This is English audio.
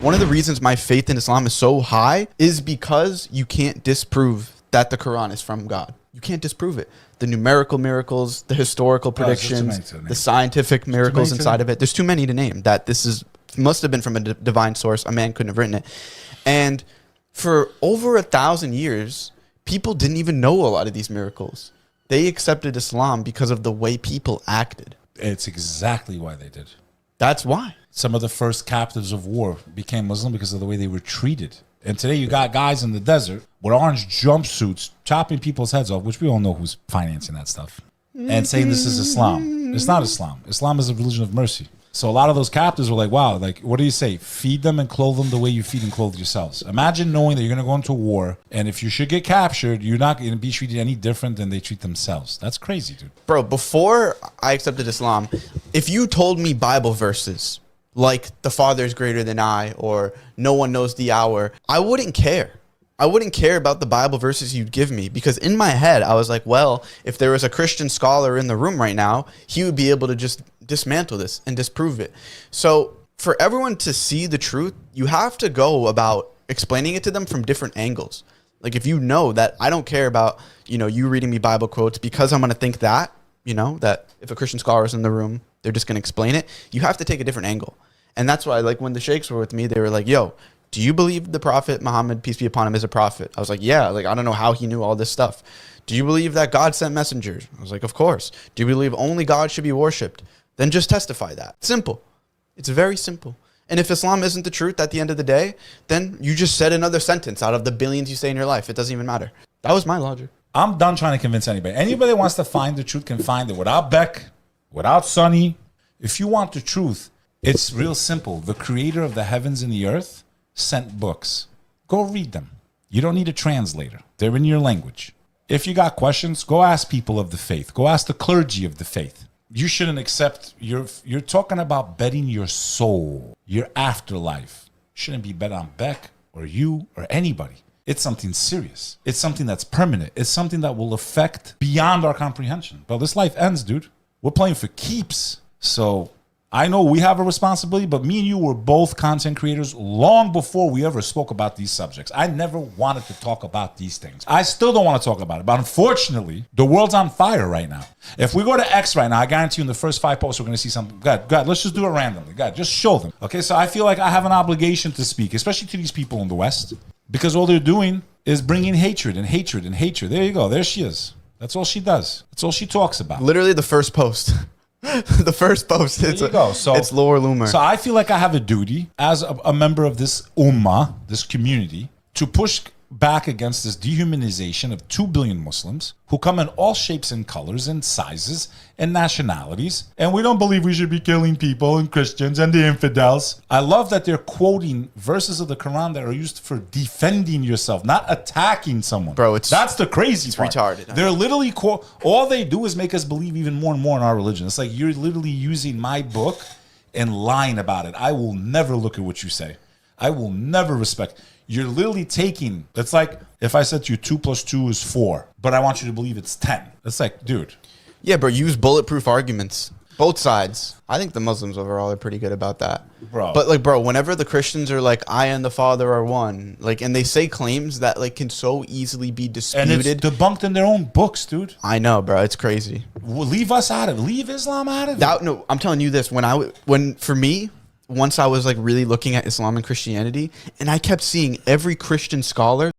One of the reasons my faith in Islam is so high is because you can't disprove that the Quran is from God. You can't disprove it. The numerical miracles, the historical predictions, the scientific miracles inside of it. There's too many to name. That this is must have been from a divine source. A man couldn't have written it. And for over 1,000 years, people didn't even know a lot of these miracles. They accepted Islam because of the way people acted. It's exactly why they did. That's why. Some of the first captives of war became Muslim because of the way they were treated. And today you got guys in the desert with orange jumpsuits chopping people's heads off, which we all know who's financing that stuff, and saying this is Islam. It's not Islam. Islam is a religion of mercy. So a lot of those captives were like, wow, like, what do you say? Feed them and clothe them the way you feed and clothe yourselves. Imagine knowing that you're going to go into war, and if you should get captured, you're not going to be treated any different than they treat themselves. That's crazy, dude. Bro, before I accepted Islam, if you told me Bible verses like the Father is greater than I or no one knows the hour, I wouldn't care. I wouldn't care about the Bible verses you'd give me, because in my head, I was like, well, if there was a Christian scholar in the room right now, he would be able to just dismantle this and disprove it. So for everyone to see the truth, you have to go about explaining it to them from different angles. Like, if you know that I don't care about, you reading me Bible quotes because I'm going to think that, that if a Christian scholar is in the room, they're just going to explain it. You have to take a different angle. And that's why, like, when the sheikhs were with me, they were like, yo, do you believe the prophet Muhammad, peace be upon him, is a prophet? I was like, yeah. Like, I don't know how he knew all this stuff. Do you believe that God sent messengers? I was like, of course. Do you believe only God should be worshipped? Then just testify that. Simple. It's very simple. And if Islam isn't the truth at the end of the day, then you just said another sentence out of the billions you say in your life. It doesn't even matter. That was my logic. I'm done trying to convince anybody. Anybody that wants to find the truth can find it without Beck, without Sonny. If you want the truth, it's real simple. The creator of the heavens and the earth sent books. Go read them. You don't need a translator. They're in your language. If you got questions, go ask people of the faith. Go ask the clergy of the faith. You shouldn't accept, you're talking about betting your soul, your afterlife. Shouldn't be bet on Beck or you or anybody. It's something serious. It's something that's permanent. It's something that will affect beyond our comprehension. But this life ends, dude. We're playing for keeps. So I know we have a responsibility, but me and you were both content creators long before we ever spoke about these subjects. I never wanted to talk about these things. I still don't want to talk about it. But unfortunately, the world's on fire right now. If we go to X right now, I guarantee you in the first 5 posts, we're going to see something. God, let's just do it randomly. God, just show them. Okay, so I feel like I have an obligation to speak, especially to these people in the West, because all they're doing is bringing hatred and hatred and hatred. There you go. There she is. That's all she does. That's all she talks about. Literally the first post. The first post. It's Lower Loomer. So I feel like I have a duty as a member of this ummah, this community, to push back against this dehumanization of 2 billion Muslims who come in all shapes and colors and sizes and nationalities. And we don't believe we should be killing people and Christians and the infidels. I love that they're quoting verses of the Quran that are used for defending yourself, not attacking someone. Bro, that's the crazy part. Retarded. They're literally all they do is make us believe even more and more in our religion. It's like you're literally using my book and lying about it. I will never look at what you say. I will never respect. You're literally taking, it's like if I said to you 2 + 2 is 4, but I want you to believe it's 10. It's like, dude. Yeah, bro, use bulletproof arguments. Both sides. I think the Muslims overall are pretty good about that. Bro. But like, bro, whenever the Christians are like, I and the Father are one, like, and they say claims that like can so easily be disputed. And it's debunked in their own books, dude. I know, bro. It's crazy. Well, leave us out of it. Leave Islam out of it. No, I'm telling you this. For me, once I was like really looking at Islam and Christianity, and I kept seeing every Christian scholar